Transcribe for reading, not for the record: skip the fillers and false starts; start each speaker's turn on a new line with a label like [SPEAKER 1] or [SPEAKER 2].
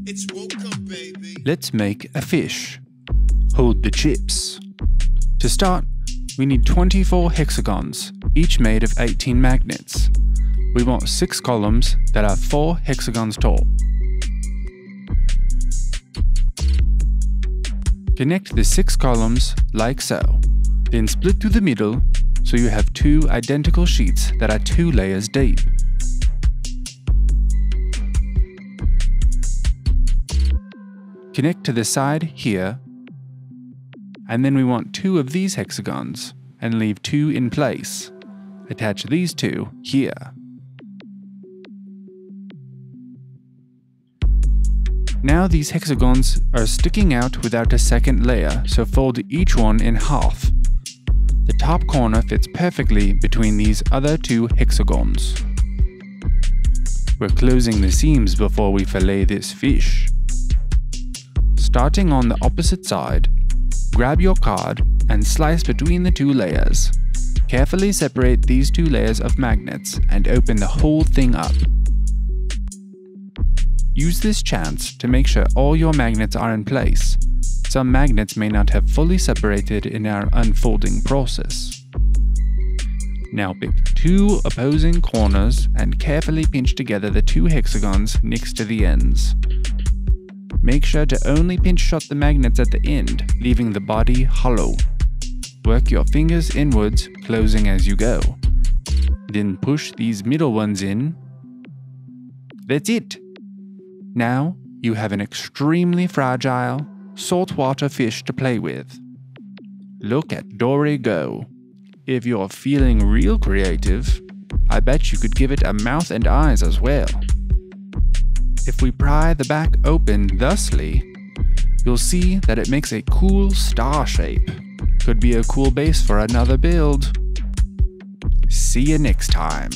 [SPEAKER 1] It's woke up, baby.
[SPEAKER 2] Let's make a fish. Hold the chips. To start, we need 24 hexagons, each made of 18 magnets. We want 6 columns that are 4 hexagons tall. Connect the 6 columns like so, then split through the middle so you have 2 identical sheets that are 2 layers deep. Connect to the side here, and then we want 2 of these hexagons and leave 2 in place. Attach these 2 here. Now these hexagons are sticking out without a second layer, so fold each one in half. The top corner fits perfectly between these other 2 hexagons. We're closing the seams before we fillet this fish. Starting on the opposite side, grab your card and slice between the 2 layers. Carefully separate these 2 layers of magnets and open the whole thing up. Use this chance to make sure all your magnets are in place. Some magnets may not have fully separated in our unfolding process. Now pick 2 opposing corners and carefully pinch together the 2 hexagons next to the ends. Make sure to only pinch shut the magnets at the end, leaving the body hollow. Work your fingers inwards, closing as you go. Then push these middle ones in. That's it! Now you have an extremely fragile, saltwater fish to play with. Look at Dory go. If you're feeling real creative, I bet you could give it a mouth and eyes as well. If we pry the back open thusly, you'll see that it makes a cool star shape. Could be a cool base for another build. See you next time.